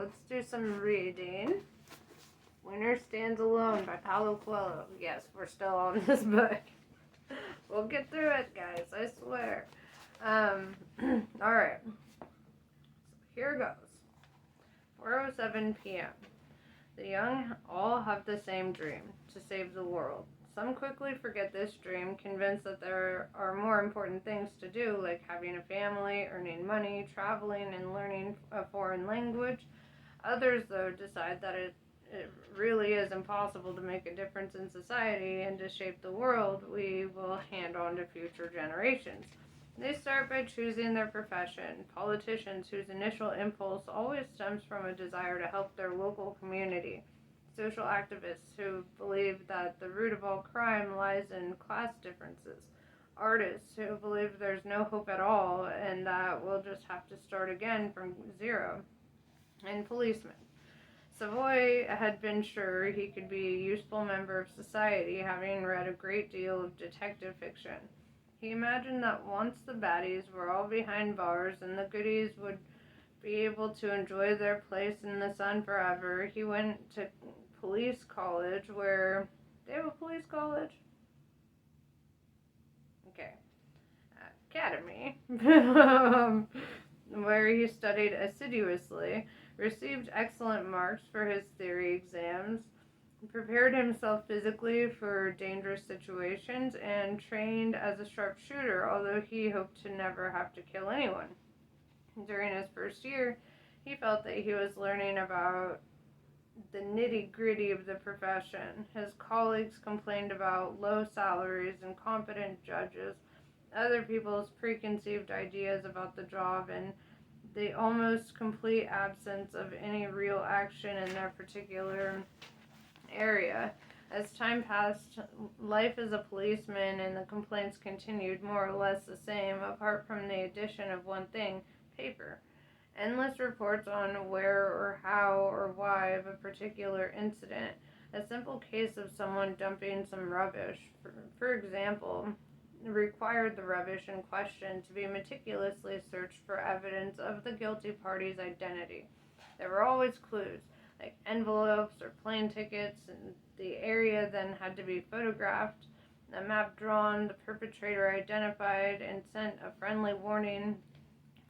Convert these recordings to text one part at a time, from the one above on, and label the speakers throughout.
Speaker 1: let's do some reading. Winner Stands Alone by Paulo Coelho. Yes, we're still on this book. We'll get through it, guys, I swear. Alright. So here goes. 4:07 p.m. The young all have the same dream, to save the world. Some quickly forget this dream, convinced that there are more important things to do, like having a family, earning money, traveling, and learning a foreign language. Others, though, decide that it really is impossible to make a difference in society and to shape the world we will hand on to future generations. They start by choosing their profession. Politicians whose initial impulse always stems from a desire to help their local community. Social activists who believe that the root of all crime lies in class differences. Artists who believe there's no hope at all and that we'll just have to start again from zero. And policemen. Savoy had been sure he could be a useful member of society, having read a great deal of detective fiction. He imagined that once the baddies were all behind bars and the goodies would be able to enjoy their place in the sun forever, he went to police college where... They have a police college? Okay. Academy. Where he studied assiduously, received excellent marks for his theory exams, prepared himself physically for dangerous situations, and trained as a sharpshooter, although he hoped to never have to kill anyone. During his first year, he felt that he was learning about the nitty-gritty of the profession. His colleagues complained about low salaries, incompetent judges, other people's preconceived ideas about the job, and the almost complete absence of any real action in their particular area. As time passed, life as a policeman and the complaints continued more or less the same, apart from the addition of one thing: paper. Endless reports on where or how or why of a particular incident. A simple case of someone dumping some rubbish, for example, required the rubbish in question to be meticulously searched for evidence of the guilty party's identity. There were always clues, like envelopes or plane tickets, and the area then had to be photographed, a map drawn, the perpetrator identified, and sent a friendly warning,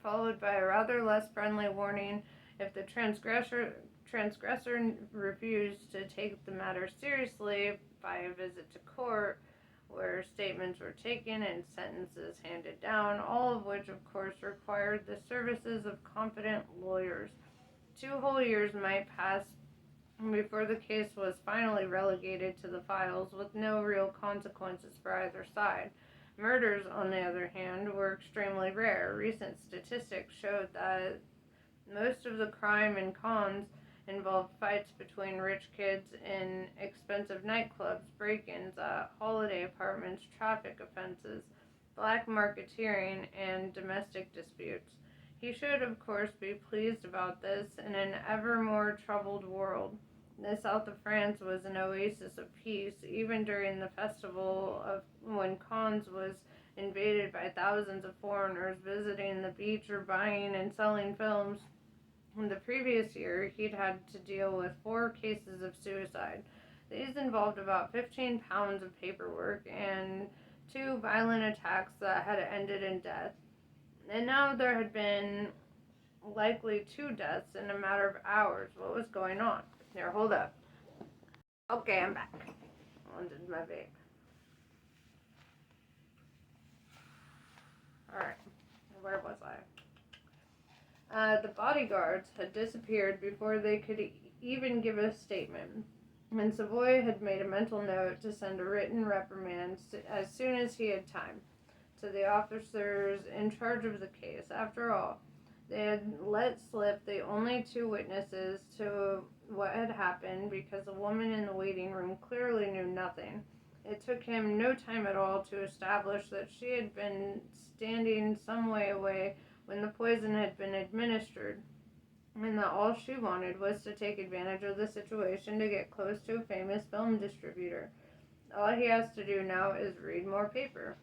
Speaker 1: followed by a rather less friendly warning if the transgressor refused to take the matter seriously, by a visit to court, where statements were taken and sentences handed down, all of which, of course, required the services of competent lawyers. 2 whole years might pass before the case was finally relegated to the files, with no real consequences for either side. Murders, on the other hand, were extremely rare. Recent statistics showed that most of the crime in cons involved fights between rich kids in expensive nightclubs, break-ins at holiday apartments, traffic offenses, black marketeering, and domestic disputes. He should, of course, be pleased about this in an ever more troubled world. The south of France was an oasis of peace, even during the festival of when Cannes was invaded by thousands of foreigners visiting the beach or buying and selling films. In the previous year, he'd had to deal with 4 cases of suicide. These involved about 15 pounds of paperwork and 2 violent attacks that had ended in death. And now there had been likely 2 deaths in a matter of hours. What was going on? Here, hold up. Okay, I'm back. I did my vape. Alright, where was I? The bodyguards had disappeared before they could even give a statement, and Savoy had made a mental note to send a written reprimand as soon as he had time to the officers in charge of the case. After all, they had let slip the only 2 witnesses to what had happened because a woman in the waiting room clearly knew nothing. It took him no time at all to establish that she had been standing some way away when the poison had been administered, and that all she wanted was to take advantage of the situation to get close to a famous film distributor. All he has to do now is read more paper.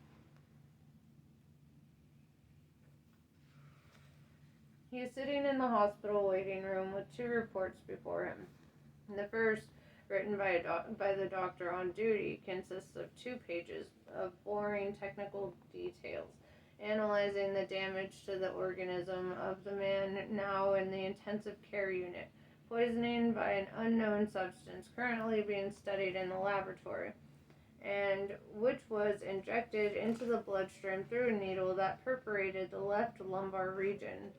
Speaker 1: He is sitting in the hospital waiting room with two reports before him. The first, written by the doctor on duty, consists of 2 pages of boring technical details, analyzing the damage to the organism of the man now in the intensive care unit, poisoning by an unknown substance currently being studied in the laboratory, and which was injected into the bloodstream through a needle that perforated the left lumbar region.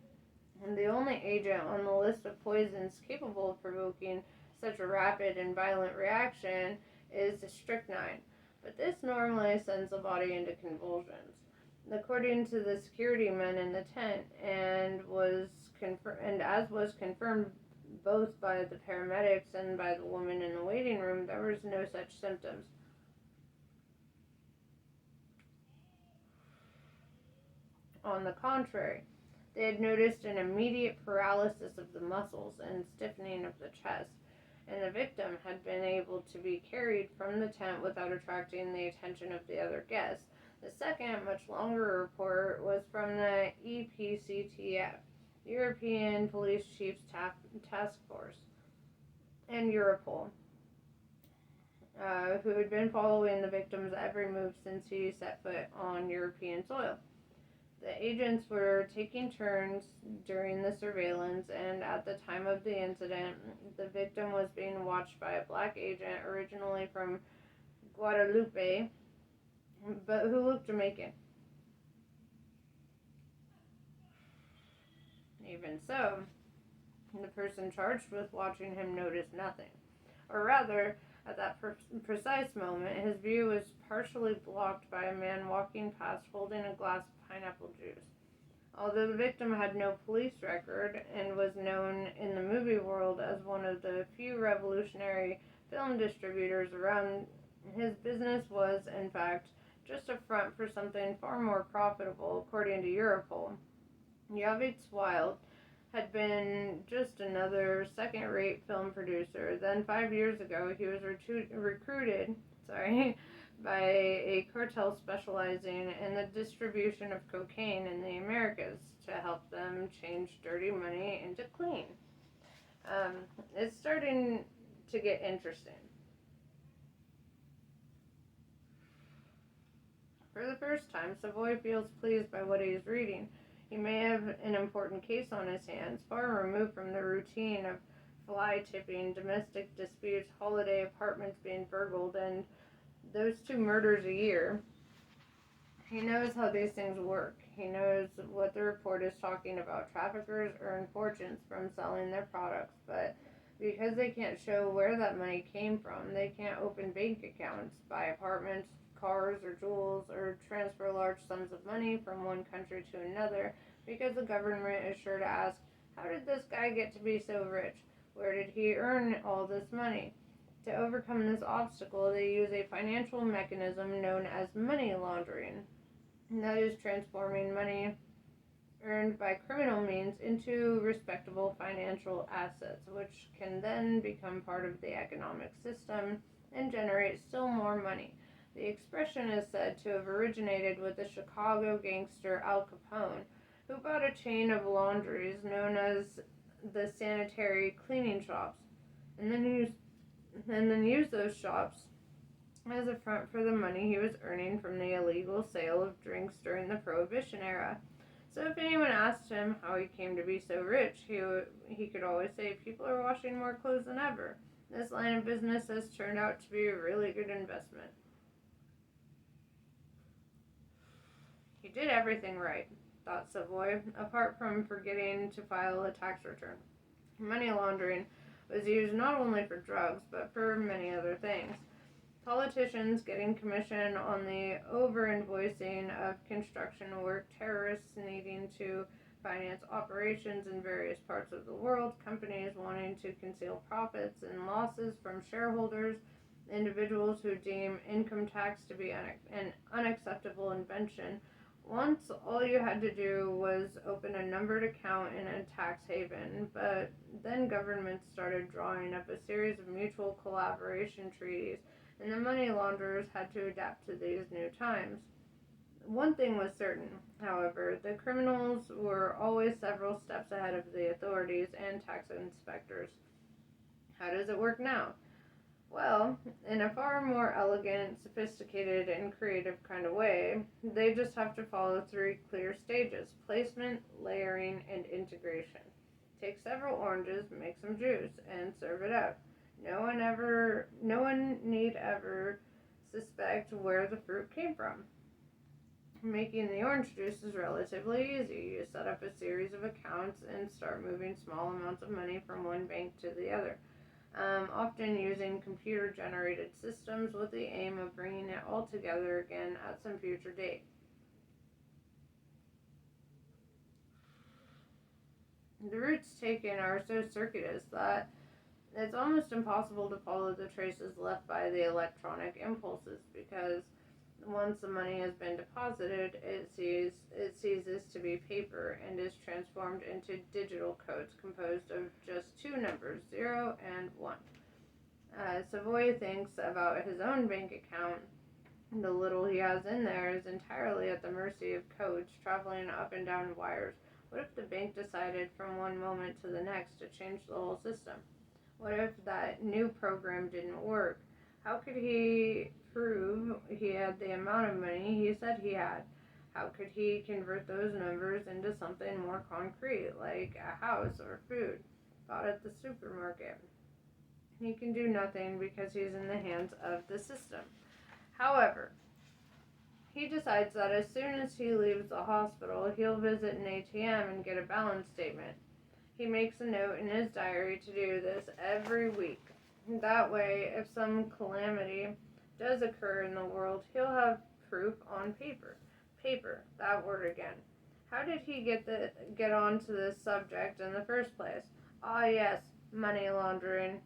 Speaker 1: And the only agent on the list of poisons capable of provoking such a rapid and violent reaction is strychnine, but this normally sends the body into convulsions. According to the security men in the tent, and as was confirmed both by the paramedics and by the woman in the waiting room, there was no such symptoms. On the contrary, they had noticed an immediate paralysis of the muscles and stiffening of the chest, and the victim had been able to be carried from the tent without attracting the attention of the other guests. The second, much longer report was from the EPCTF, European Police Chiefs Task Force, and Europol, who had been following the victim's every move since he set foot on European soil. The agents were taking turns during the surveillance, and at the time of the incident, the victim was being watched by a black agent originally from Guadalupe, but who looked Jamaican. Even so, the person charged with watching him noticed nothing. Or rather, at that precise moment, his view was partially blocked by a man walking past holding a glass of pineapple juice. Although the victim had no police record and was known in the movie world as one of the few revolutionary film distributors around, his business was, in fact, just a front for something far more profitable, according to Europol. Yavitz Wild had been just another second-rate film producer. Then 5 years ago, he was recruited by a cartel specializing in the distribution of cocaine in the Americas to help them change dirty money into clean. It's starting to get interesting. For the first time, Savoy feels pleased by what he is reading. He may have an important case on his hands, far removed from the routine of fly tipping, domestic disputes, holiday apartments being burgled, and those 2 murders a year. He knows how these things work. He knows what the report is talking about. Traffickers earn fortunes from selling their products, but because they can't show where that money came from, they can't open bank accounts, buy apartments, cars, or jewels, or transfer large sums of money from one country to another, because the government is sure to ask, how did this guy get to be so rich? Where did he earn all this money? To overcome this obstacle, they use a financial mechanism known as money laundering. And that is transforming money earned by criminal means into respectable financial assets, which can then become part of the economic system and generate still more money. The expression is said to have originated with the Chicago gangster Al Capone, who bought a chain of laundries known as the sanitary cleaning shops, and then used those shops as a front for the money he was earning from the illegal sale of drinks during the Prohibition era. So if anyone asked him how he came to be so rich, he could always say, people are washing more clothes than ever. This line of business has turned out to be a really good investment. He did everything right, thought Savoy, apart from forgetting to file a tax return. Money laundering was used not only for drugs, but for many other things. Politicians getting commission on the over-invoicing of construction work, terrorists needing to finance operations in various parts of the world, companies wanting to conceal profits and losses from shareholders, individuals who deem income tax to be an unacceptable invention. Once, all you had to do was open a numbered account in a tax haven, but then governments started drawing up a series of mutual collaboration treaties, and the money launderers had to adapt to these new times. One thing was certain, however, the criminals were always several steps ahead of the authorities and tax inspectors. How does it work now? Well, in a far more elegant, sophisticated, and creative kind of way, they just have to follow three clear stages: placement, layering, and integration. Take several oranges, make some juice, and serve it up. No one need ever suspect where the fruit came from. Making the orange juice is relatively easy. You set up a series of accounts and start moving small amounts of money from one bank to the other, often using computer-generated systems with the aim of bringing it all together again at some future date. The routes taken are so circuitous that it's almost impossible to follow the traces left by the electronic impulses, because once the money has been deposited, it ceases to be paper and is transformed into digital codes composed of just two numbers, 0 and 1. Savoy thinks about his own bank account. The little he has in there is entirely at the mercy of codes traveling up and down wires. What if the bank decided from one moment to the next to change the whole system? What if that new program didn't work? How could he prove he had the amount of money he said he had? How could he convert those numbers into something more concrete, like a house or food bought at the supermarket? He can do nothing because he's in the hands of the system. However, he decides that as soon as he leaves the hospital, he'll visit an ATM and get a balance statement. He makes a note in his diary to do this every week. That way, if some calamity does occur in the world, he'll have proof on paper. Paper, that word again. How did he get onto this subject in the first place? Ah, yes, money laundering.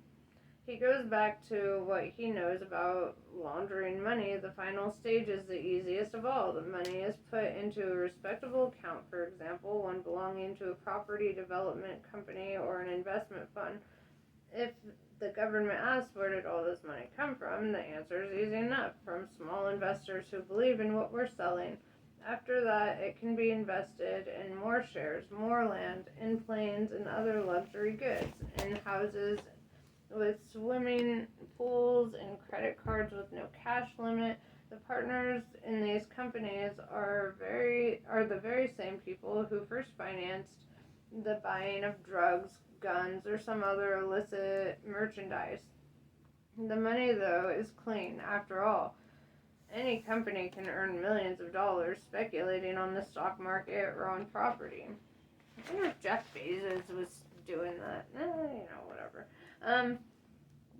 Speaker 1: He goes back to what he knows about laundering money. The final stage is the easiest of all. The money is put into a respectable account, for example, one belonging to a property development company or an investment fund. If the government asks where did all this money come from, the answer is easy enough: from small investors who believe in what we're selling. After that, it can be invested in more shares, more land, in planes and other luxury goods, in houses with swimming pools and credit cards with no cash limit. The partners in these companies are the very same people who first financed the buying of drugs, guns, or some other illicit merchandise. The money, though, is clean. After all, any company can earn millions of dollars speculating on the stock market or on property. I wonder if Jeff Bezos was doing that. Whatever.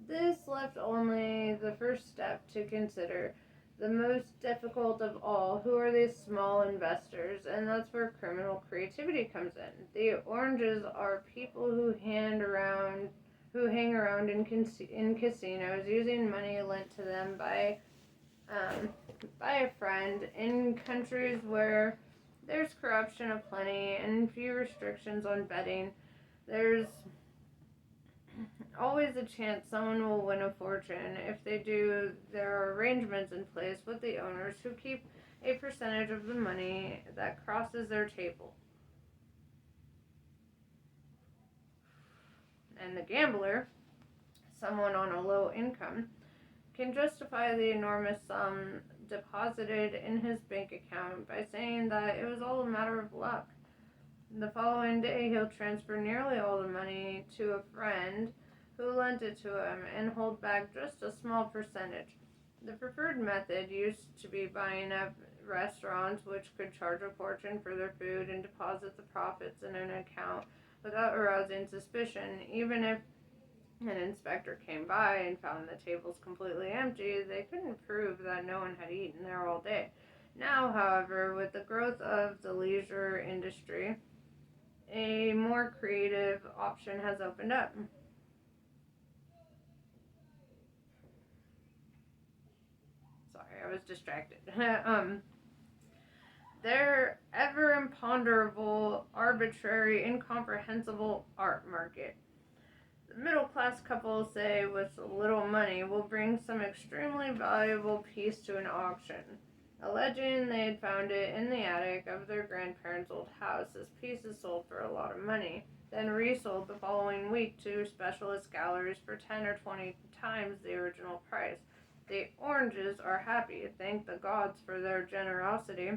Speaker 1: This left only the first step to consider, the most difficult of all. Who are these small investors? And that's where criminal creativity comes in. The oranges are people who hang around in casinos using money lent to them by a friend, in countries where there's corruption aplenty and few restrictions on betting. There's always a chance someone will win a fortune. If they do, there are arrangements in place with the owners who keep a percentage of the money that crosses their table. And the gambler, someone on a low income, can justify the enormous sum deposited in his bank account by saying that it was all a matter of luck. The following day, he'll transfer nearly all the money to a friend who lent it to him and hold back just a small percentage. The preferred method used to be buying up restaurants which could charge a fortune for their food and deposit the profits in an account without arousing suspicion. Even if an inspector came by and found the tables completely empty, they couldn't prove that no one had eaten there all day. Now, however, with the growth of the leisure industry, a more creative option has opened up. Sorry, I was distracted. Their ever imponderable, arbitrary, incomprehensible art market. The middle-class couple, say, with little money, will bring some extremely valuable piece to an auction. alleging they had found it in the attic of their grandparents' old house as pieces sold for a lot of money, then resold the following week to specialist galleries for 10 or 20 times the original price. The Oranges are happy, thank the gods for their generosity,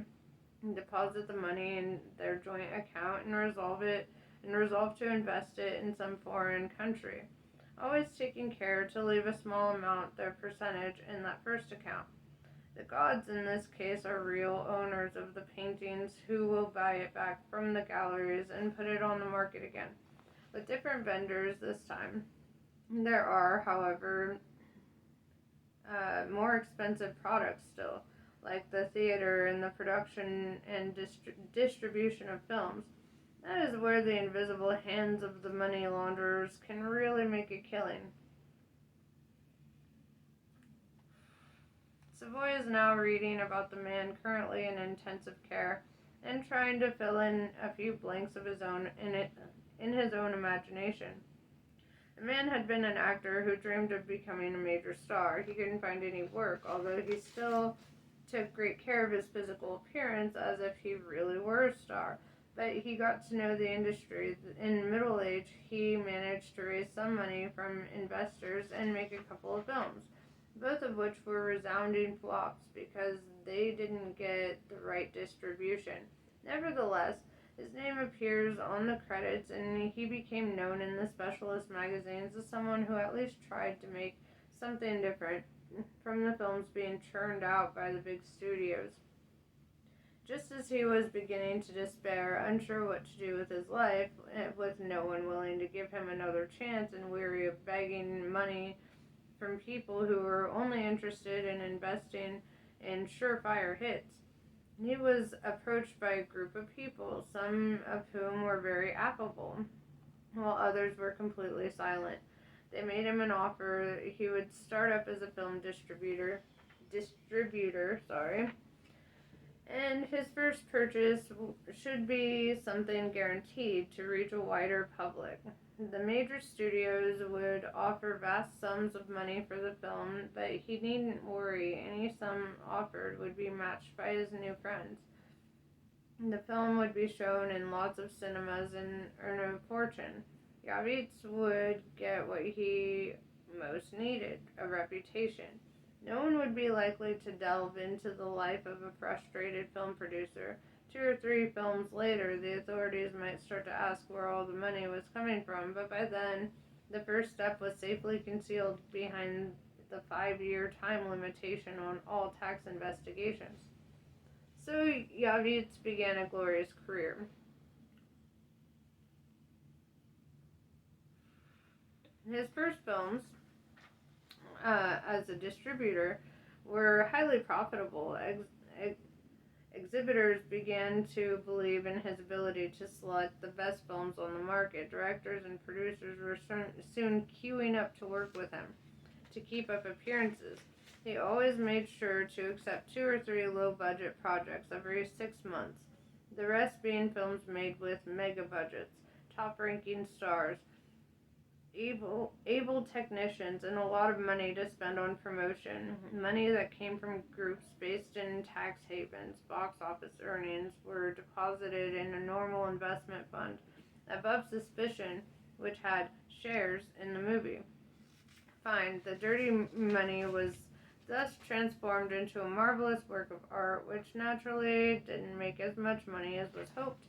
Speaker 1: deposit the money in their joint account and resolve to invest it in some foreign country, always taking care to leave a small amount, their percentage, in that first account. The gods in this case are real owners of the paintings who will buy it back from the galleries and put it on the market again, with different vendors this time. There are, however, more expensive products still, like the theater and the production and distribution of films. That is where the invisible hands of the money launderers can really make a killing. Savoy is now reading about the man currently in intensive care and trying to fill in a few blanks of his own in his own imagination. The man had been an actor who dreamed of becoming a major star. He couldn't find any work, although he still took great care of his physical appearance as if he really were a star. But he got to know the industry. In middle age, he managed to raise some money from investors and make a couple of films, both of which were resounding flops because they didn't get the right distribution. Nevertheless, his name appears on the credits, and he became known in the specialist magazines as someone who at least tried to make something different from the films being churned out by the big studios. Just as he was beginning to despair, unsure what to do with his life, with no one willing to give him another chance and weary of begging money from people who were only interested in investing in surefire hits, he was approached by a group of people, some of whom were very affable, while others were completely silent. They made him an offer he would start up as a film distributor, and his first purchase should be something guaranteed to reach a wider public. The major studios would offer vast sums of money for the film, but he needn't worry. Any sum offered would be matched by his new friends. The film would be shown in lots of cinemas and earn a fortune. Yavitz would get what he most needed, a reputation. No one would be likely to delve into the life of a frustrated film producer. 2 or 3 films later, the authorities might start to ask where all the money was coming from, but by then, the first step was safely concealed behind the 5-year time limitation on all tax investigations. So Yavitz began a glorious career. His first films, as a distributor, were highly profitable. Exhibitors began to believe in his ability to select the best films on the market. Directors and producers were soon queuing up to work with him to keep up appearances. He always made sure to accept 2 or 3 low-budget projects every 6 months, the rest being films made with mega budgets, top-ranking stars, able technicians, and a lot of money to spend on promotion. Money that came from groups based in tax havens. Box office earnings were deposited in a normal investment fund above suspicion, which had shares in the movie. Fine, the dirty money was thus transformed into a marvelous work of art, which naturally didn't make as much money as was hoped,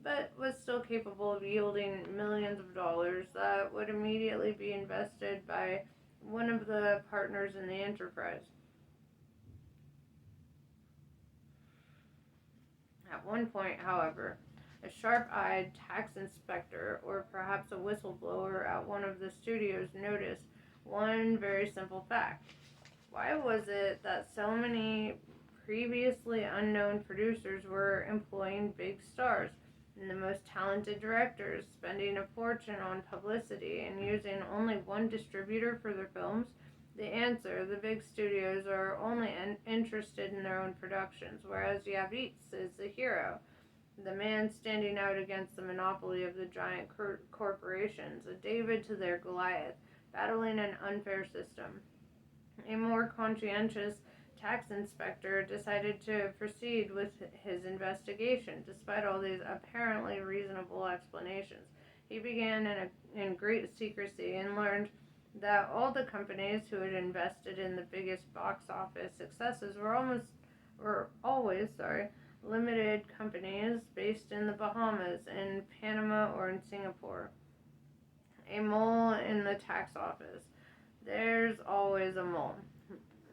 Speaker 1: but was still capable of yielding millions of dollars that would immediately be invested by one of the partners in the enterprise. At one point, however, a sharp-eyed tax inspector, or perhaps a whistleblower at one of the studios, noticed one very simple fact. Why was it that so many previously unknown producers were employing big stars and the most talented directors, spending a fortune on publicity and using only one distributor for their films? The answer: the big studios are only interested in their own productions, whereas Yavitz is the hero, the man standing out against the monopoly of the giant corporations, a David to their Goliath, battling an unfair system. A more conscientious tax inspector decided to proceed with his investigation, despite all these apparently reasonable explanations. He began in great secrecy and learned that all the companies who had invested in the biggest box office successes were always limited companies based in the Bahamas, in Panama, or in Singapore. A mole in the tax office. There's always a mole,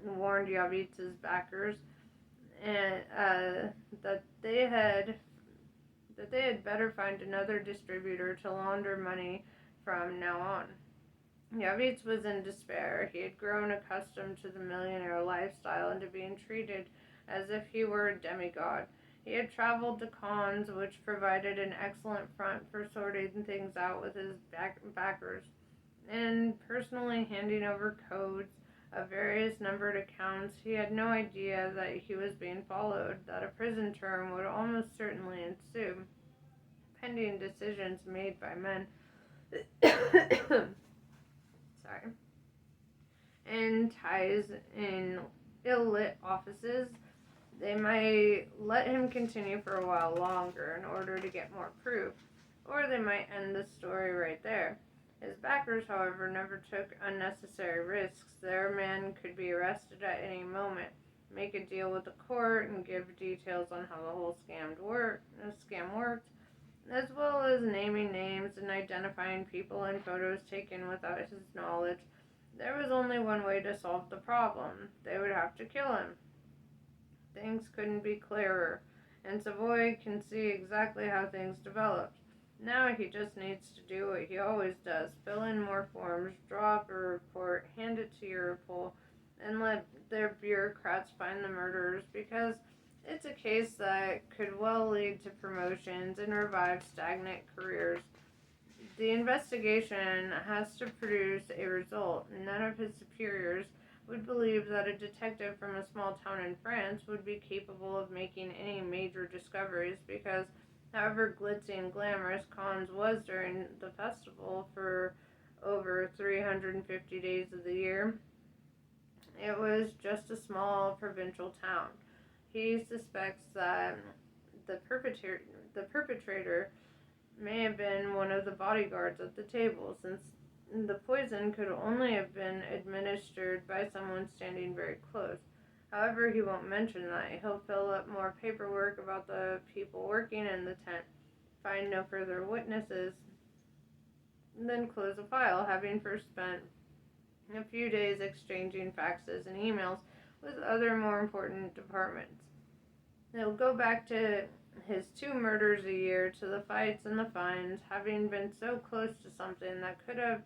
Speaker 1: warned Yavitz's backers, and that they had better find another distributor to launder money from now on. Yavitz was in despair. He had grown accustomed to the millionaire lifestyle and to being treated as if he were a demigod. He had traveled to cons, which provided an excellent front for sorting things out with his backers, and personally handing over codes of various numbered accounts. He had no idea that he was being followed, that a prison term would almost certainly ensue, pending decisions made by men and ties in ill-lit offices. They might let him continue for a while longer in order to get more proof, or they might end the story right there. His backers, however, never took unnecessary risks. Their man could be arrested at any moment, make a deal with the court, and give details on how the whole scam worked, as well as naming names and identifying people and photos taken without his knowledge. There was only one way to solve the problem. They would have to kill him. Things couldn't be clearer, and Savoy can see exactly how things developed. Now he just needs to do what he always does, fill in more forms, draw up a report, hand it to Europol, and let their bureaucrats find the murderers, because it's a case that could well lead to promotions and revive stagnant careers. The investigation has to produce a result. None of his superiors would believe that a detective from a small town in France would be capable of making any major discoveries, because however glitzy and glamorous Cannes was during the festival for over 350 days of the year, it was just a small provincial town. He suspects that the perpetrator may have been one of the bodyguards at the table, since the poison could only have been administered by someone standing very close. However, he won't mention that. He'll fill up more paperwork about the people working in the tent, find no further witnesses, and then close the file, having first spent a few days exchanging faxes and emails with other more important departments. He'll go back to his 2 murders a year, to the fights and the fines, having been so close to something that could have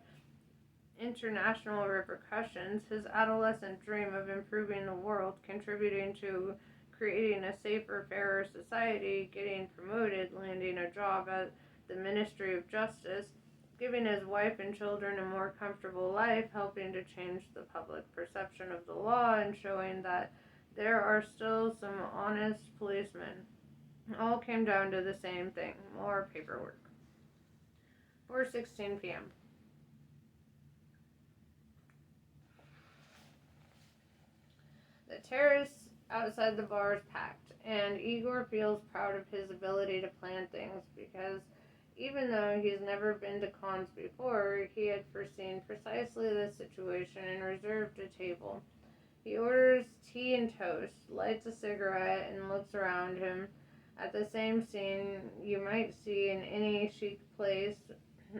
Speaker 1: international repercussions. His adolescent dream of improving the world, contributing to creating a safer, fairer society, getting promoted, landing a job at the Ministry of Justice, giving his wife and children a more comfortable life, helping to change the public perception of the law, and showing that there are still some honest policemen. All came down to the same thing: more paperwork. 4:16 p.m. The terrace outside the bar is packed, and Igor feels proud of his ability to plan things, because even though he's never been to cons before, he had foreseen precisely this situation and reserved a table. He orders tea and toast, lights a cigarette, and looks around him at the same scene you might see in any chic place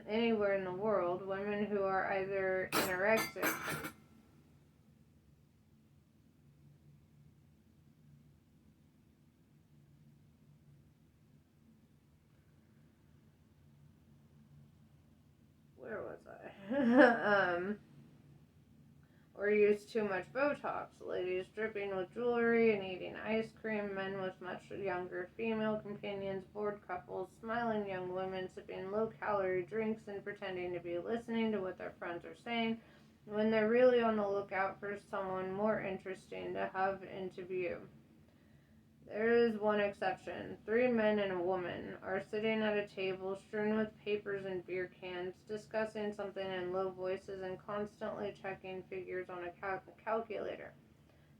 Speaker 1: anywhere in the world: women who are either anorexic where was I? Or use too much Botox, ladies dripping with jewelry and eating ice cream, men with much younger female companions, bored couples, smiling young women sipping low-calorie drinks and pretending to be listening to what their friends are saying, when they're really on the lookout for someone more interesting to have into view. There is one exception. 3 men and a woman are sitting at a table strewn with papers and beer cans, discussing something in low voices and constantly checking figures on a calculator.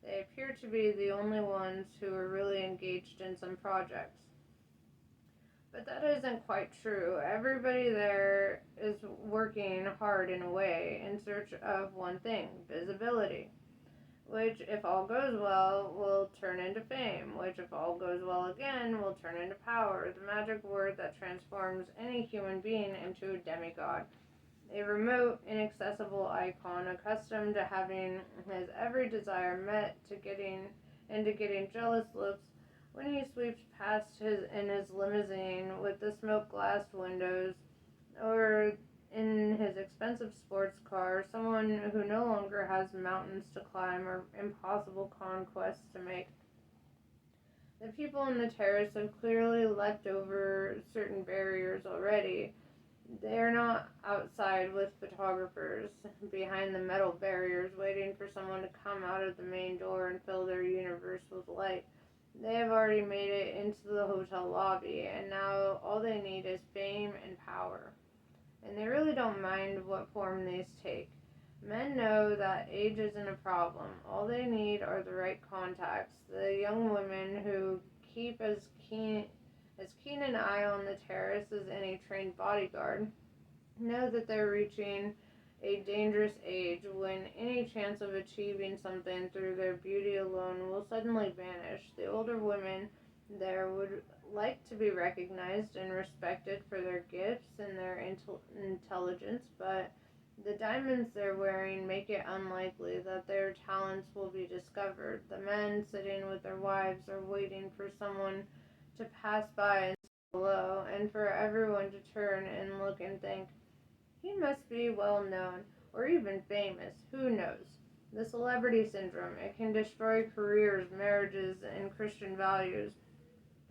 Speaker 1: They appear to be the only ones who are really engaged in some projects. But that isn't quite true. Everybody there is working hard in a way in search of one thing: visibility, which, if all goes well, will turn into fame, which, if all goes well again, will turn into power, the magic word that transforms any human being into a demigod. A remote, inaccessible icon accustomed to having his every desire met to getting jealous looks when he sweeps past in his limousine with the smoke-glassed windows, or in his expensive sports car, someone who no longer has mountains to climb or impossible conquests to make. The people on the terrace have clearly leapt over certain barriers already. They are not outside with photographers behind the metal barriers waiting for someone to come out of the main door and fill their universe with light. They have already made it into the hotel lobby, and now all they need is fame and power. And they really don't mind what form these take. Men know that age isn't a problem. All they need are the right contacts, the young women who keep as keen an eye on the terrace as any trained bodyguard, know that they're reaching a dangerous age when any chance of achieving something through their beauty alone will suddenly vanish. The older women there would like to be recognized and respected for their gifts and their intelligence, but the diamonds they're wearing make it unlikely that their talents will be discovered. The men sitting with their wives are waiting for someone to pass by and say hello, and for everyone to turn and look and think, he must be well known, or even famous, who knows? The celebrity syndrome, it can destroy careers, marriages, and Christian values,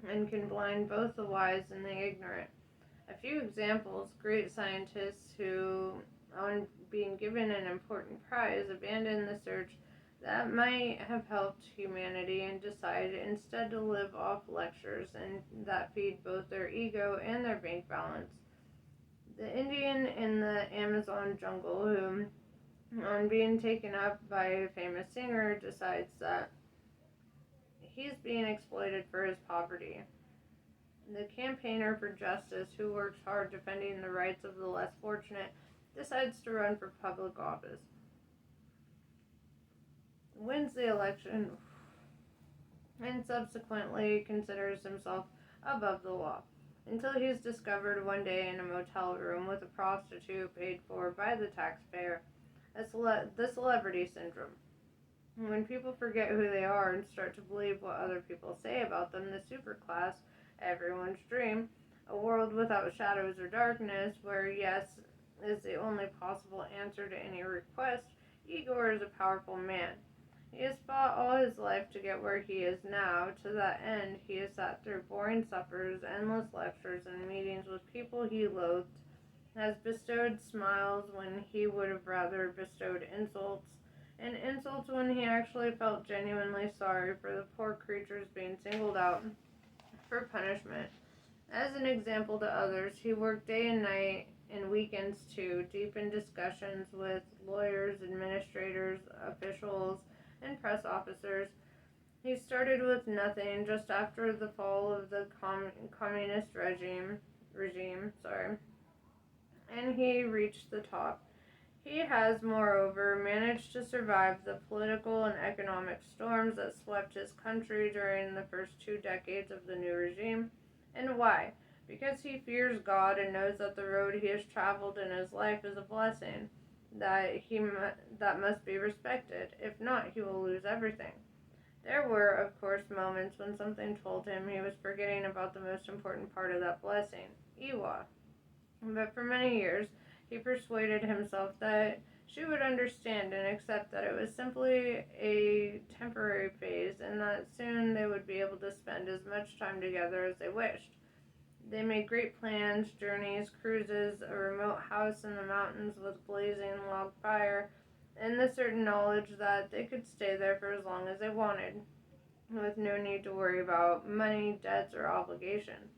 Speaker 1: and can blind both the wise and the ignorant. A few examples: great scientists who, on being given an important prize, abandon the search that might have helped humanity and decide instead to live off lectures and that feed both their ego and their bank balance. The Indian in the Amazon jungle who, on being taken up by a famous singer, decides that he's being exploited for his poverty. The campaigner for justice who works hard defending the rights of the less fortunate decides to run for public office, wins the election, and subsequently considers himself above the law, until he is discovered one day in a motel room with a prostitute paid for by the taxpayer. The celebrity syndrome. When people forget who they are and start to believe what other people say about them, the superclass, everyone's dream, a world without shadows or darkness, where yes is the only possible answer to any request, Igor is a powerful man. He has fought all his life to get where he is now. To that end, he has sat through boring suppers, endless lectures, and meetings with people he loathed, has bestowed smiles when he would have rather bestowed insults, and insults when he actually felt genuinely sorry for the poor creatures being singled out for punishment. As an example to others, he worked day and night and weekends too, deep in discussions with lawyers, administrators, officials, and press officers. He started with nothing just after the fall of the communist regime, and he reached the top. He has, moreover, managed to survive the political and economic storms that swept his country during the first 2 decades of the new regime. And why? Because he fears God and knows that the road he has traveled in his life is a blessing, that must be respected. If not, he will lose everything. There were, of course, moments when something told him he was forgetting about the most important part of that blessing, Iwa. But for many years, he persuaded himself that she would understand and accept that it was simply a temporary phase and that soon they would be able to spend as much time together as they wished. They made great plans, journeys, cruises, a remote house in the mountains with blazing log fire, and the certain knowledge that they could stay there for as long as they wanted, with no need to worry about money, debts, or obligations.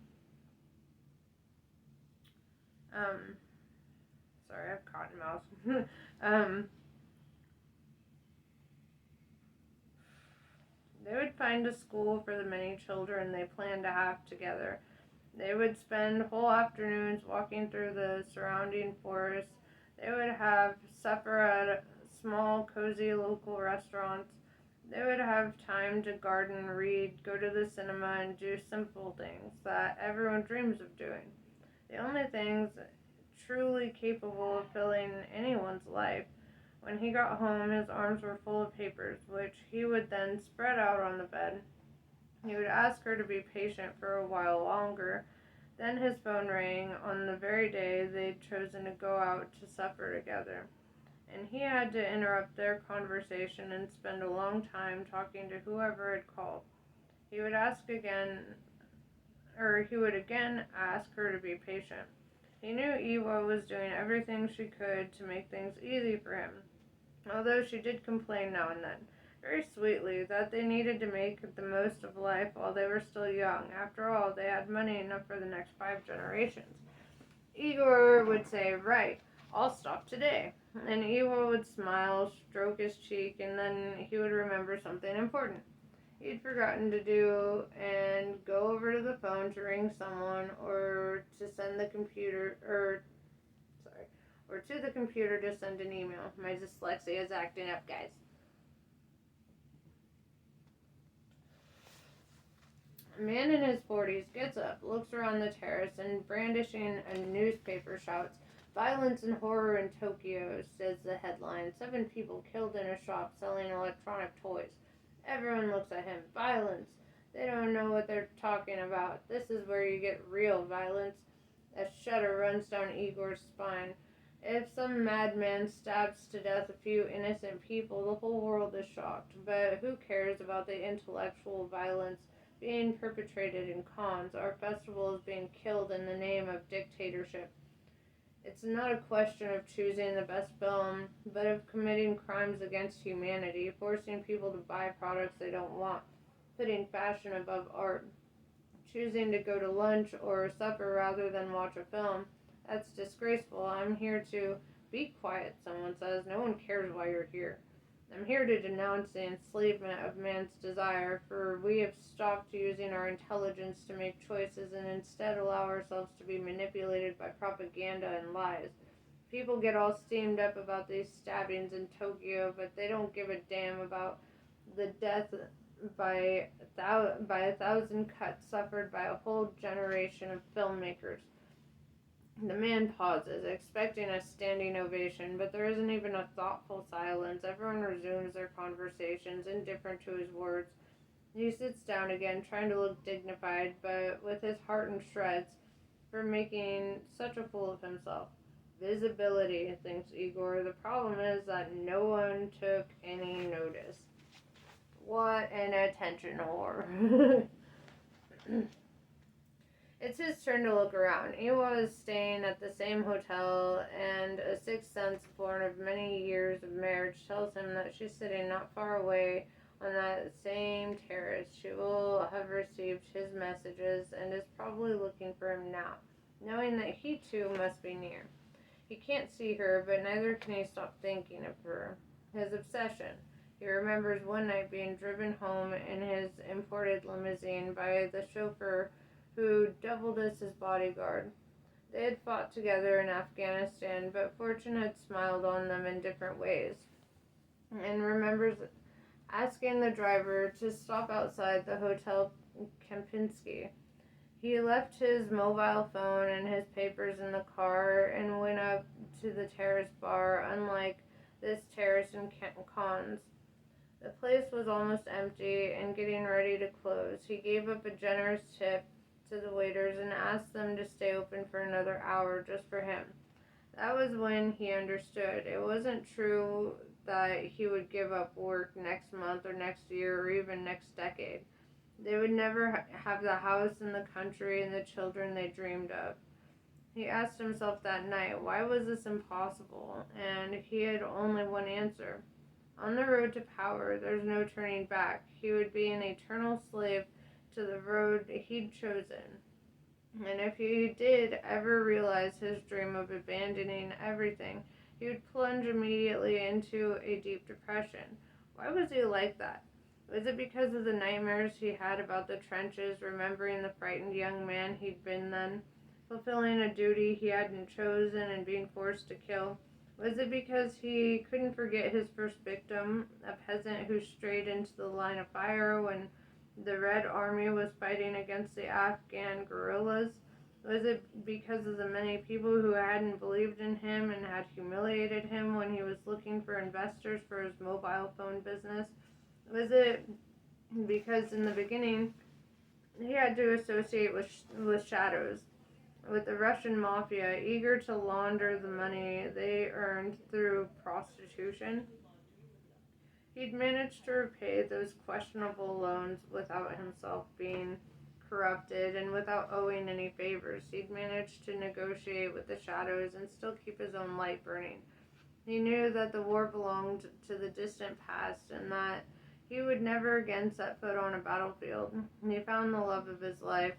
Speaker 1: Sorry, I have cotton mouth. They would find a school for the many children they planned to have together. They would spend whole afternoons walking through the surrounding forest. They would have supper at small, cozy local restaurants. They would have time to garden, read, go to the cinema, and do simple things that everyone dreams of doing. The only things truly capable of filling anyone's life. When he got home, his arms were full of papers, which he would then spread out on the bed. He would ask her to be patient for a while longer. Then his phone rang on the very day they'd chosen to go out to supper together, and he had to interrupt their conversation and spend a long time talking to whoever had called. He would he would again ask her to be patient. He knew Eva was doing everything she could to make things easy for him, although she did complain now and then, very sweetly, that they needed to make the most of life while they were still young. After all, they had money enough for the next 5 generations. Igor would say, "Right, I'll stop today." And Eva would smile, stroke his cheek, and then he would remember something important he'd forgotten to do and go over to the phone to ring someone or to send the computer or to the computer to send an email. My dyslexia is acting up, guys. A man in his 40s gets up, looks around the terrace, and brandishing a newspaper shouts, "Violence and horror in Tokyo," says the headline. 7 people killed in a shop selling electronic toys. Everyone looks at him. Violence. They don't know what they're talking about. This is where you get real violence. A shudder runs down Igor's spine. If some madman stabs to death a few innocent people, the whole world is shocked. But who cares about the intellectual violence being perpetrated in cons? Our festival is being killed in the name of dictatorship. It's not a question of choosing the best film, but of committing crimes against humanity, forcing people to buy products they don't want, putting fashion above art, choosing to go to lunch or supper rather than watch a film. That's disgraceful. I'm here to be quiet, someone says. No one cares why you're here. I'm here to denounce the enslavement of man's desire, for we have stopped using our intelligence to make choices and instead allow ourselves to be manipulated by propaganda and lies. People get all steamed up about these stabbings in Tokyo, but they don't give a damn about the death by a thousand cuts suffered by a whole generation of filmmakers. The man pauses, expecting a standing ovation, but there isn't even a thoughtful silence. Everyone resumes their conversations, indifferent to his words. He sits down again, trying to look dignified, but with his heart in shreds for making such a fool of himself. Visibility, thinks Igor. The problem is that no one took any notice. What an attention whore. It's his turn to look around. He was staying at the same hotel, and a sixth sense born of many years of marriage tells him that she's sitting not far away on that same terrace. She will have received his messages and is probably looking for him now, knowing that he too must be near. He can't see her, but neither can he stop thinking of her. His obsession. He remembers one night being driven home in his imported limousine by the chauffeur who doubled as his bodyguard. They had fought together in Afghanistan, but fortune had smiled on them in different ways, and remembers asking the driver to stop outside the Hotel Kempinski. He left his mobile phone and his papers in the car and went up to the terrace bar, unlike this terrace in Cannes. The place was almost empty and getting ready to close. He gave up a generous tip to the waiters and asked them to stay open for another hour just for him. That was when he understood. It wasn't true that he would give up work next month or next year or even next decade. They would never have the house and the country and the children they dreamed of. He asked himself that night, why was this impossible? And he had only one answer. On the road to power, there's no turning back. He would be an eternal slave to the road he'd chosen. And if he did ever realize his dream of abandoning everything, he would plunge immediately into a deep depression. Why was he like that? Was it because of the nightmares he had about the trenches, remembering the frightened young man he'd been then, fulfilling a duty he hadn't chosen and being forced to kill? Was it because he couldn't forget his first victim, a peasant who strayed into the line of fire when the Red Army was fighting against the Afghan guerrillas? Was it because of the many people who hadn't believed in him and had humiliated him when he was looking for investors for his mobile phone business? Was it because in the beginning he had to associate with shadows, with the Russian mafia, eager to launder the money they earned through prostitution? He'd managed to repay those questionable loans without himself being corrupted and without owing any favors. He'd managed to negotiate with the shadows and still keep his own light burning. He knew that the war belonged to the distant past and that he would never again set foot on a battlefield. He found the love of his life.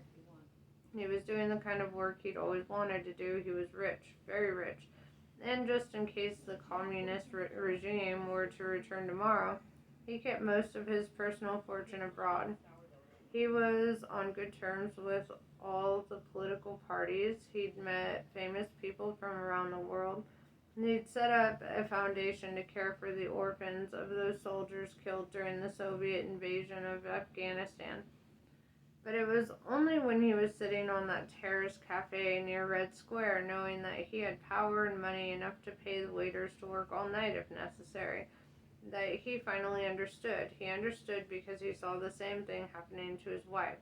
Speaker 1: He was doing the kind of work he'd always wanted to do. He was rich, very rich. And just in case the communist regime were to return tomorrow, he kept most of his personal fortune abroad. He was on good terms with all the political parties. He'd met famous people from around the world. He'd set up a foundation to care for the orphans of those soldiers killed during the Soviet invasion of Afghanistan. But it was only when he was sitting on that terrace cafe near Red Square, knowing that he had power and money enough to pay the waiters to work all night if necessary, that he finally understood. He understood because he saw the same thing happening to his wife.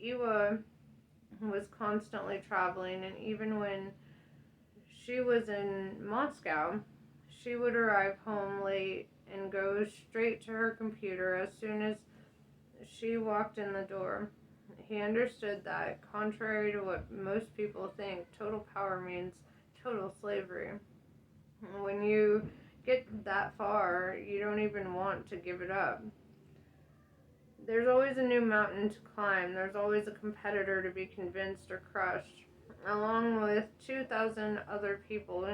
Speaker 1: Iwa was constantly traveling, and even when she was in Moscow, she would arrive home late and go straight to her computer as soon as she walked in the door. He understood that, contrary to what most people think, total power means total slavery. When you get that far, you don't even want to give it up. There's always a new mountain to climb. There's always a competitor to be convinced or crushed. Along with 2,000 other people,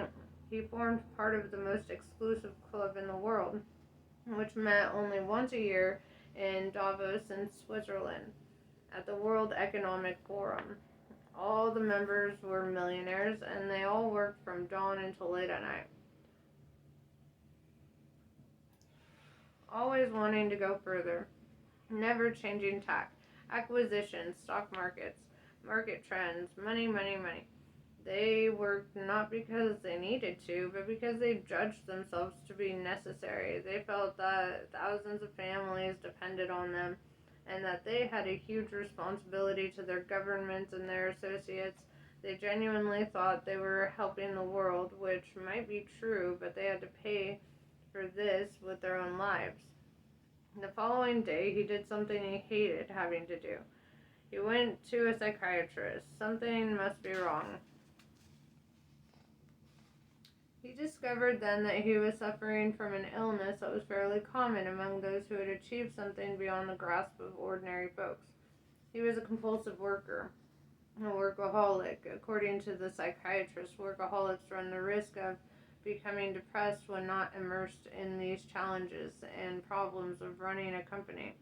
Speaker 1: he formed part of the most exclusive club in the world, which met only once a year in Davos in Switzerland at the World Economic Forum. All the members were millionaires, and they all worked from dawn until late at night, always wanting to go further, never changing tack, acquisitions, stock markets, market trends, money, money, money. They worked not because they needed to, but because they judged themselves to be necessary. They felt that thousands of families depended on them, and that they had a huge responsibility to their governments and their associates. They genuinely thought they were helping the world, which might be true, but they had to pay for this with their own lives. The following day, he did something he hated having to do. He went to a psychiatrist. Something must be wrong. He discovered then that he was suffering from an illness that was fairly common among those who had achieved something beyond the grasp of ordinary folks. He was a compulsive worker, a workaholic. According to the psychiatrist, workaholics run the risk of becoming depressed when not immersed in these challenges and problems of running a company.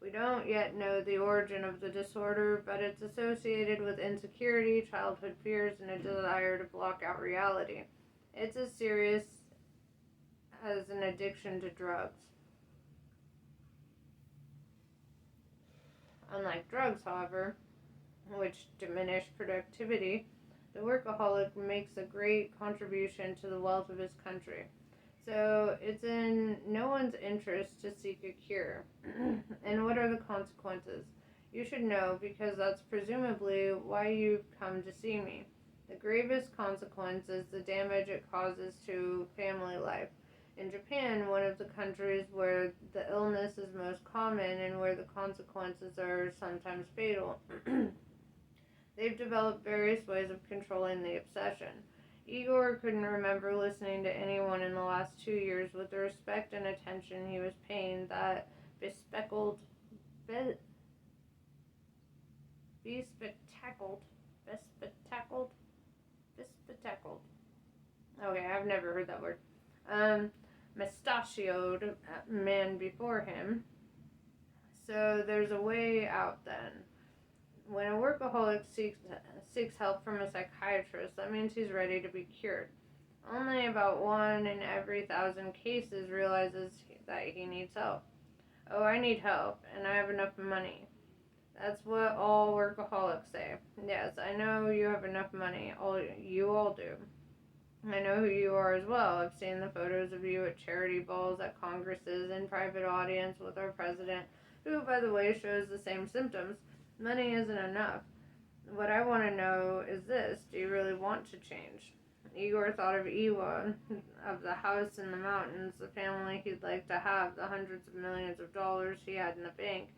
Speaker 1: We don't yet know the origin of the disorder, but it's associated with insecurity, childhood fears, and a desire to block out reality. It's as serious as an addiction to drugs. Unlike drugs, however, which diminish productivity, the workaholic makes a great contribution to the wealth of his country. So it's in no one's interest to seek a cure. And what are the consequences? You should know, because that's presumably why you've come to see me. The gravest consequence is the damage it causes to family life. In Japan, one of the countries where the illness is most common and where the consequences are sometimes fatal, they've developed various ways of controlling the obsession. Igor couldn't remember listening to anyone in the last 2 years with the respect and attention he was paying that bespectacled. Okay, I've never heard that word. Mustachioed man before him. So there's a way out then. When a workaholic seeks help from a psychiatrist, that means he's ready to be cured. Only about 1 in every 1,000 cases realizes that he needs help. Oh, I need help, and I have enough money. That's what all workaholics say. Yes, I know you have enough money. You all do. I know who you are as well. I've seen the photos of you at charity balls, at congresses, in private audience with our president, who, by the way, shows the same symptoms. Money isn't enough. What I want to know is this: do you really want to change? Igor thought of Iwa, of the house in the mountains, the family he'd like to have, the hundreds of millions of dollars he had in the bank.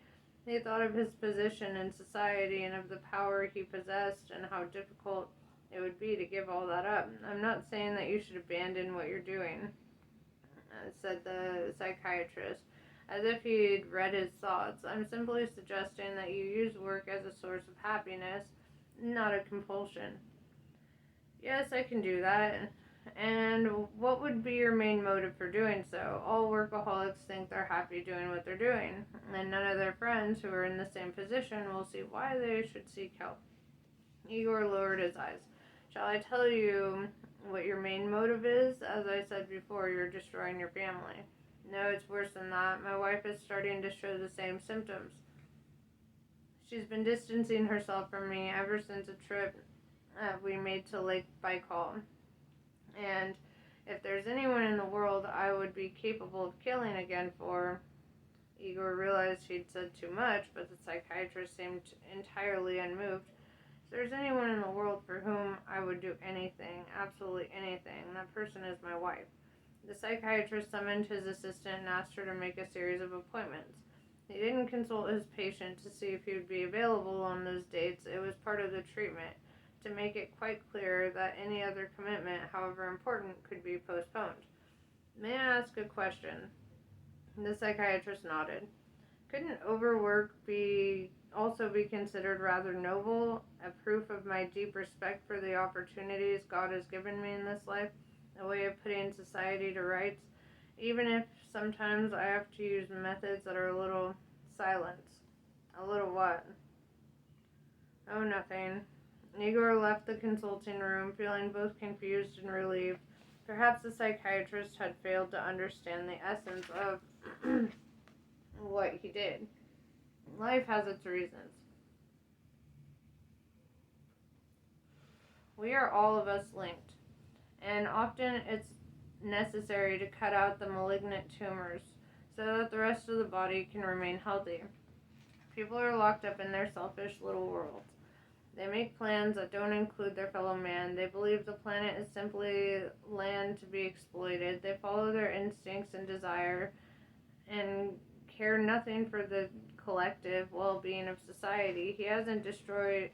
Speaker 1: He thought of his position in society and of the power he possessed and how difficult it would be to give all that up. I'm not saying that you should abandon what you're doing, said the psychiatrist, as if he'd read his thoughts. I'm simply suggesting that you use work as a source of happiness, not a compulsion. Yes, I can do that. And what would be your main motive for doing so? All workaholics think they're happy doing what they're doing, and none of their friends who are in the same position will see why they should seek help. Igor lowered his eyes. Shall I tell you what your main motive is? As I said before, you're destroying your family. No, it's worse than that. My wife is starting to show the same symptoms. She's been distancing herself from me ever since a trip we made to Lake Baikal. And if there's anyone in the world I would be capable of killing again for... Igor realized he'd said too much, but the psychiatrist seemed entirely unmoved. If there's anyone in the world for whom I would do anything, absolutely anything, that person is my wife. The psychiatrist summoned his assistant and asked her to make a series of appointments. He didn't consult his patient to see if he would be available on those dates. It was part of the treatment, to make it quite clear that any other commitment, however important, could be postponed. May I ask a question? The psychiatrist nodded. Couldn't overwork also be considered rather noble, a proof of my deep respect for the opportunities God has given me in this life, a way of putting society to rights, even if sometimes I have to use methods that are a little silence. A little what? Oh, nothing. Igor left the consulting room, feeling both confused and relieved. Perhaps the psychiatrist had failed to understand the essence of what he did. Life has its reasons. We are all of us linked, and often it's necessary to cut out the malignant tumors so that the rest of the body can remain healthy. People are locked up in their selfish little worlds. They make plans that don't include their fellow man. They believe the planet is simply land to be exploited. They follow their instincts and desire and care nothing for the collective well-being of society. He wasn't destroying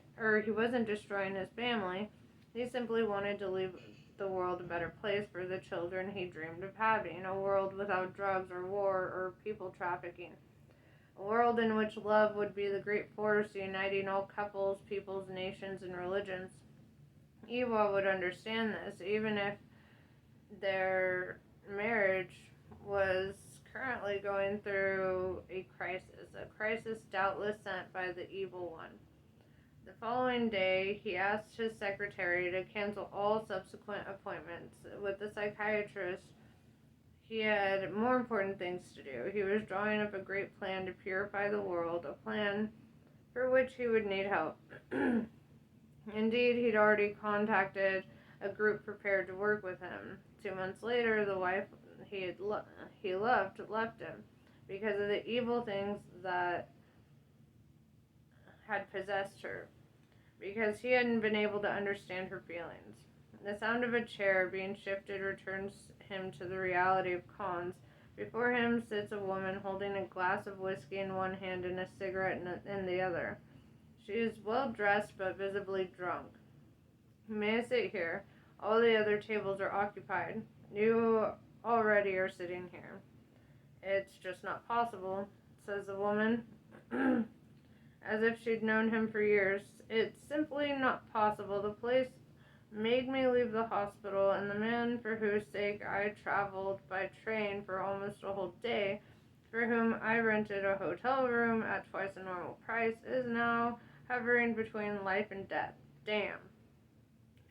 Speaker 1: his family. He simply wanted to leave the world a better place for the children he dreamed of having, a world without drugs or war or people trafficking. A world in which love would be the great force uniting all couples, peoples, nations, and religions. Iwa would understand this, even if their marriage was currently going through a crisis doubtless sent by the evil one. The following day, he asked his secretary to cancel all subsequent appointments with the psychiatrist. He had more important things to do. He was drawing up a great plan to purify the world, a plan for which he would need help. Indeed, he'd already contacted a group prepared to work with him. 2 months later, the wife he loved left him because of the evil things that had possessed her, because he hadn't been able to understand her feelings. The sound of a chair being shifted returns him to the reality of cons. Before him sits a woman holding a glass of whiskey in one hand and a cigarette in the other. She is well dressed but visibly drunk. May I sit here? All the other tables are occupied. You already are sitting here. It's just not possible, says the woman, as if she'd known him for years. It's simply not possible. The place made me leave the hospital, and the man for whose sake I traveled by train for almost a whole day, for whom I rented a hotel room at twice the normal price, is now hovering between life and death. Damn.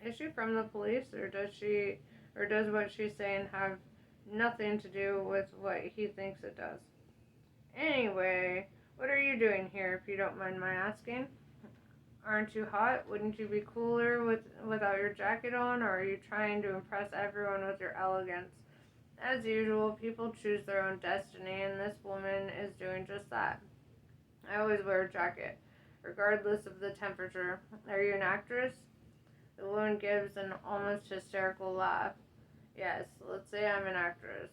Speaker 1: Is she from the police, or does what she's saying have nothing to do with what he thinks it does? Anyway, what are you doing here, if you don't mind my asking? Aren't you hot? Wouldn't you be cooler without your jacket on, or are you trying to impress everyone with your elegance? As usual, people choose their own destiny, and this woman is doing just that. I always wear a jacket, regardless of the temperature. Are you an actress? The woman gives an almost hysterical laugh. Yes, let's say I'm an actress.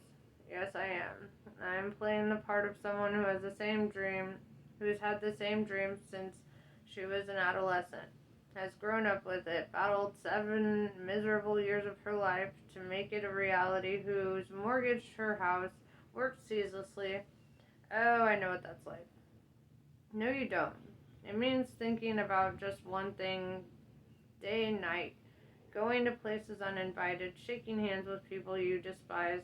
Speaker 1: Yes, I am. I am playing the part of someone who has who's had the same dream since she was an adolescent, has grown up with it, battled 7 miserable years of her life to make it a reality, who's mortgaged her house, worked ceaselessly. Oh, I know what that's like. No, you don't. It means thinking about just one thing day and night, going to places uninvited, shaking hands with people you despise,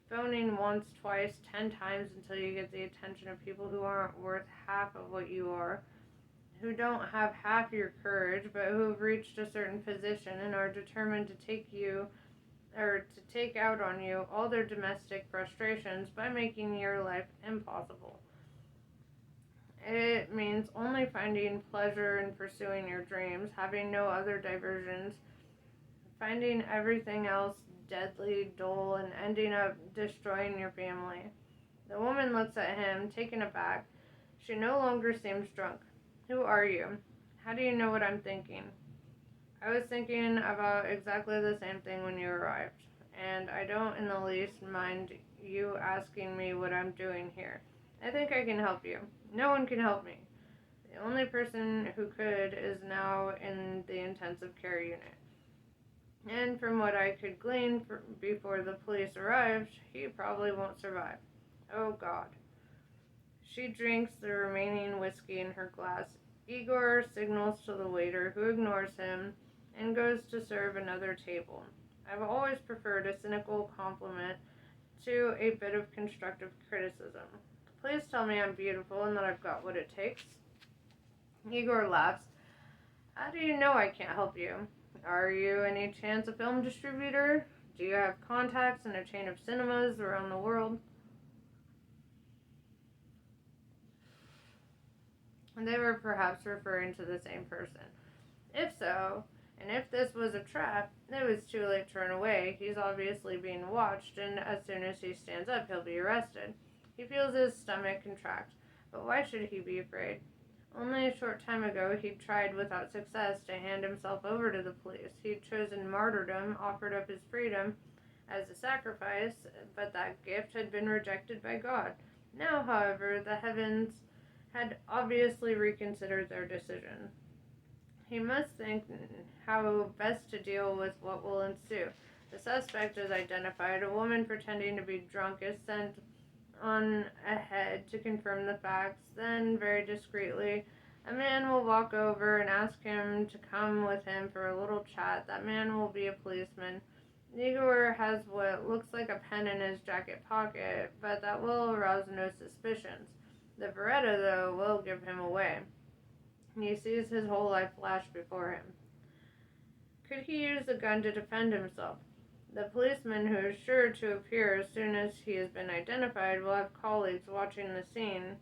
Speaker 1: phoning once, twice, 10 times until you get the attention of people who aren't worth half of what you are, who don't have half your courage, but who have reached a certain position and are determined to take out on you all their domestic frustrations by making your life impossible. It means only finding pleasure in pursuing your dreams, having no other diversions, finding everything else deadly dull, and ending up destroying your family. The woman looks at him, taken aback. She no longer seems drunk. Who are you? How do you know what I'm thinking? I was thinking about exactly the same thing when you arrived, and I don't in the least mind you asking me what I'm doing here. I think I can help you. No one can help me. The only person who could is now in the intensive care unit. And from what I could glean before the police arrived, he probably won't survive. Oh, God. She drinks the remaining whiskey in her glass. Igor signals to the waiter, who ignores him, and goes to serve another table. I've always preferred a cynical compliment to a bit of constructive criticism. Please tell me I'm beautiful and that I've got what it takes. Igor laughs. How do you know I can't help you? Are you any chance a film distributor? Do you have contacts in a chain of cinemas around the world? And they were perhaps referring to the same person. If so, and if this was a trap, it was too late to run away. He's obviously being watched, and as soon as he stands up, he'll be arrested. He feels his stomach contract, but why should he be afraid? Only a short time ago, he'd tried without success to hand himself over to the police. He'd chosen martyrdom, offered up his freedom as a sacrifice, but that gift had been rejected by God. Now, however, the heavens had obviously reconsidered their decision. He must think how best to deal with what will ensue. The suspect is identified. A woman pretending to be drunk is sent on ahead to confirm the facts. Then, very discreetly, a man will walk over and ask him to come with him for a little chat. That man will be a policeman. Igor has what looks like a pen in his jacket pocket, but that will arouse no suspicions. The Beretta, though, will give him away. He sees his whole life flash before him. Could he use the gun to defend himself? The policeman, who is sure to appear as soon as he has been identified, will have colleagues watching the scene,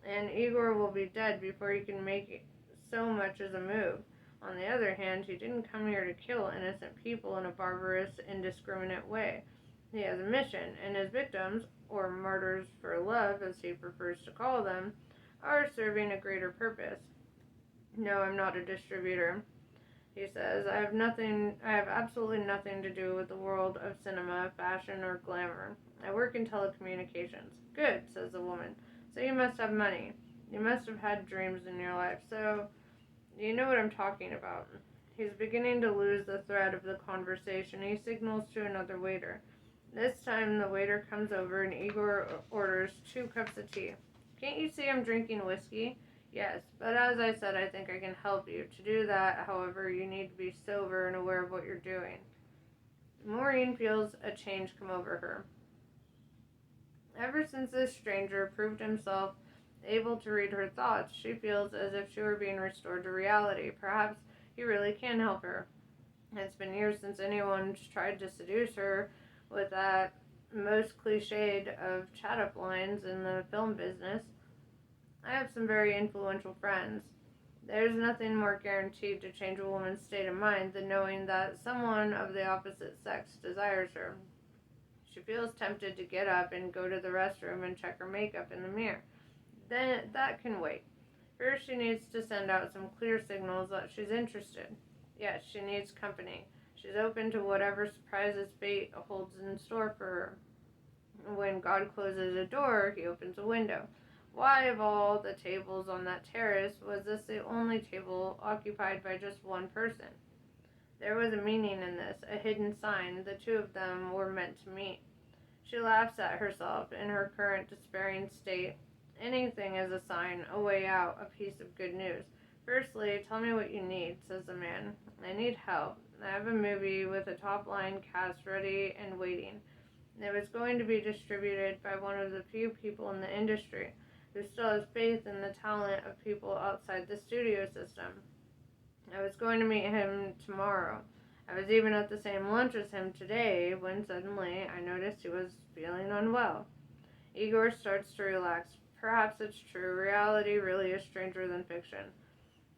Speaker 1: and Igor will be dead before he can make so much as a move. On the other hand, he didn't come here to kill innocent people in a barbarous, indiscriminate way. He has a mission, and his victims, or martyrs for love, as he prefers to call them, are serving a greater purpose. No, I'm not a distributor, he says. I have absolutely nothing to do with the world of cinema, fashion, or glamour. I work in telecommunications. Good, says the woman. So you must have money. You must have had dreams in your life. So, you know what I'm talking about. He's beginning to lose the thread of the conversation. He signals to another waiter. This time the waiter comes over and Igor orders 2 cups of tea. Can't you see I'm drinking whiskey? Yes, but as I said, I think I can help you. To do that, however, you need to be sober and aware of what you're doing. Maureen feels a change come over her. Ever since this stranger proved himself able to read her thoughts, she feels as if she were being restored to reality. Perhaps he really can help her. It's been years since anyone's tried to seduce her with that most cliched of chat-up lines in the film business. I have some very influential friends. There's nothing more guaranteed to change a woman's state of mind than knowing that someone of the opposite sex desires her. She feels tempted to get up and go to the restroom and check her makeup in the mirror. Then that can wait. First, she needs to send out some clear signals that she's interested. Yes, she needs company. She's open to whatever surprises fate holds in store for her. When God closes a door, he opens a window. Why, of all the tables on that terrace, was this the only table occupied by just one person? There was a meaning in this, a hidden sign. The two of them were meant to meet. She laughs at herself in her current despairing state. Anything is a sign, a way out, a piece of good news. Firstly, tell me what you need, says the man. I need help. I have a movie with a top-line cast ready and waiting. It was going to be distributed by one of the few people in the industry who still has faith in the talent of people outside the studio system. I was going to meet him tomorrow. I was even at the same lunch as him today when suddenly I noticed he was feeling unwell. Igor starts to relax. Perhaps it's true. Reality really is stranger than fiction.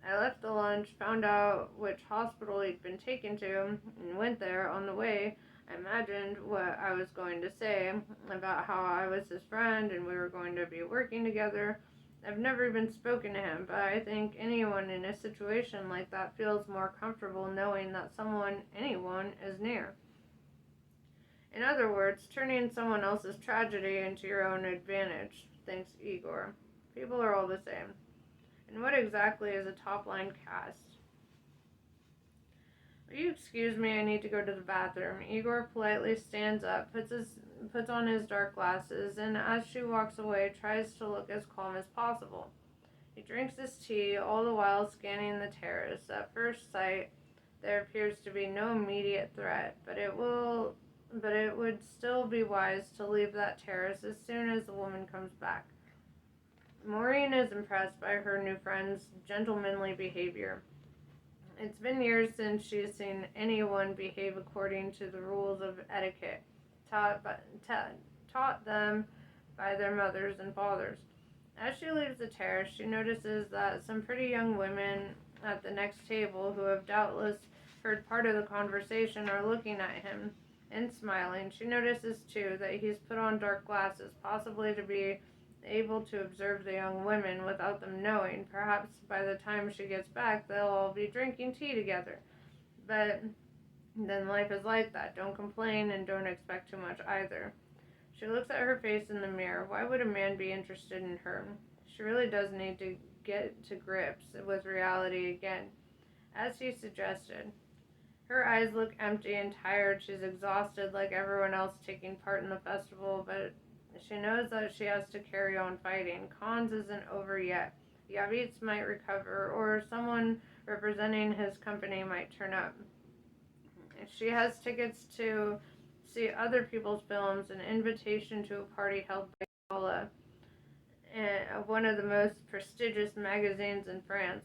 Speaker 1: I left the lunch, found out which hospital he'd been taken to, and went there. On the way, I imagined what I was going to say about how I was his friend and we were going to be working together. I've never even spoken to him, but I think anyone in a situation like that feels more comfortable knowing that anyone, is near. In other words, turning someone else's tragedy into your own advantage, thinks Igor. People are all the same. And what exactly is a top-line cast? Will you excuse me? I need to go to the bathroom. Igor politely stands up, puts on his dark glasses, and as she walks away, tries to look as calm as possible. He drinks his tea, all the while scanning the terrace. At first sight, there appears to be no immediate threat, but it would still be wise to leave that terrace as soon as the woman comes back. Maureen is impressed by her new friend's gentlemanly behavior. It's been years since she's seen anyone behave according to the rules of etiquette taught them by their mothers and fathers. As she leaves the terrace, she notices that some pretty young women at the next table, who have doubtless heard part of the conversation, are looking at him and smiling. She notices, too, that he's put on dark glasses, possibly to be able to observe the young women without them knowing. Perhaps by the time she gets back, they'll all be drinking tea together. But then life is like that. Don't complain and don't expect too much either. She looks at her face in the mirror. Why would a man be interested in her? She really does need to get to grips with reality again, as he suggested. Her eyes look empty and tired. She's exhausted like everyone else taking part in the festival, but she knows that she has to carry on fighting. Cons isn't over yet. Yavitz might recover, or someone representing his company might turn up. She has tickets to see other people's films, an invitation to a party held by Paulo, one of the most prestigious magazines in France.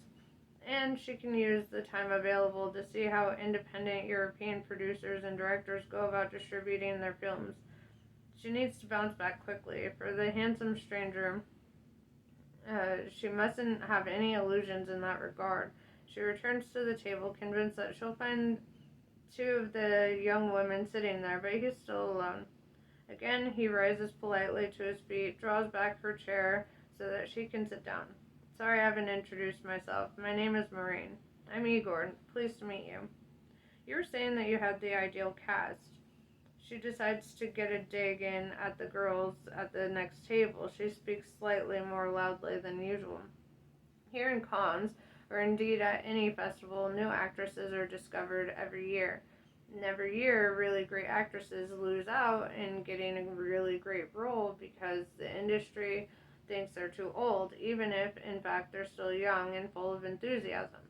Speaker 1: And she can use the time available to see how independent European producers and directors go about distributing their films. She needs to bounce back quickly. For the handsome stranger, she mustn't have any illusions in that regard. She returns to the table, convinced that she'll find two of the young women sitting there, but he's still alone. Again, he rises politely to his feet, draws back her chair so that she can sit down. Sorry I haven't introduced myself. My name is Maureen. I'm Igor. Pleased to meet you. You were saying that you had the ideal cast. She decides to get a dig in at the girls at the next table. She speaks slightly more loudly than usual. Here in Cannes, or indeed at any festival, new actresses are discovered every year. And every year, really great actresses lose out in getting a really great role because the industry thinks they're too old, even if, in fact, they're still young and full of enthusiasm.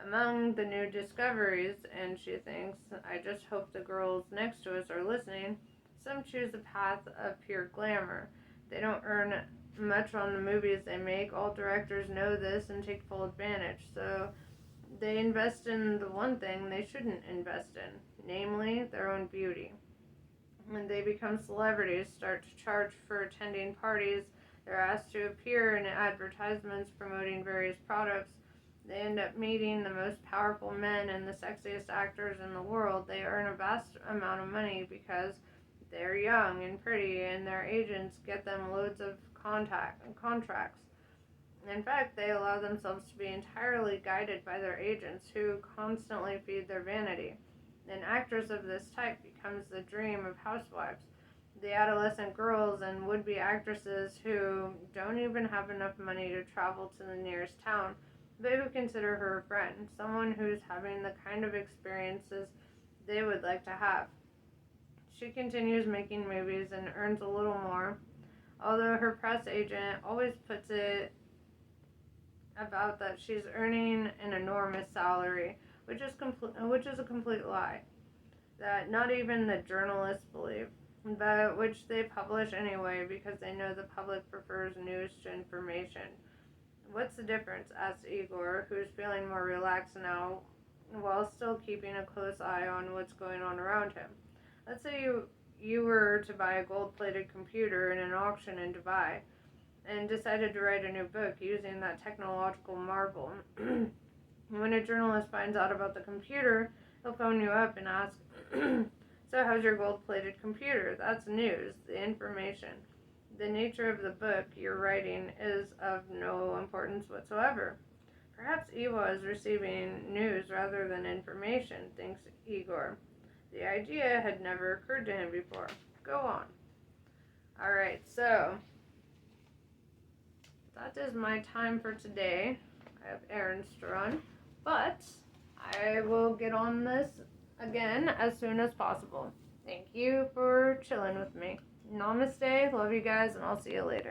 Speaker 1: Among the new discoveries, and she thinks, I just hope the girls next to us are listening, Some choose a path of pure glamour. They don't earn much on the movies they make. All directors know this and take full advantage. So they invest in the one thing they shouldn't invest in, namely their own beauty. When they become celebrities, start to charge for attending parties, they're asked to appear in advertisements promoting various products. They end up meeting the most powerful men and the sexiest actors in the world. They earn a vast amount of money because they're young and pretty, and their agents get them loads of contracts. In fact, they allow themselves to be entirely guided by their agents, who constantly feed their vanity. An actress of this type becomes the dream of housewives, the adolescent girls and would-be actresses who don't even have enough money to travel to the nearest town, but who consider her a friend, someone who's having the kind of experiences they would like to have. She continues making movies and earns a little more, although her press agent always puts it about that she's earning an enormous salary, which is a complete lie that not even the journalists believe, but which they publish anyway because they know the public prefers news to information. What's the difference? Asked Igor, who's feeling more relaxed now while still keeping a close eye on what's going on around him. Let's say you were to buy a gold-plated computer in an auction in Dubai and decided to write a new book using that technological marvel. When a journalist finds out about the computer, he'll phone you up and ask, so how's your gold-plated computer? That's news, the information. The nature of the book you're writing is of no importance whatsoever. Perhaps Eva is receiving news rather than information, thinks Igor. The idea had never occurred to him before. Go on. Alright, so that is my time for today. I have errands to run, but I will get on this again as soon as possible. Thank you for chilling with me. Namaste, love you guys, and I'll see you later.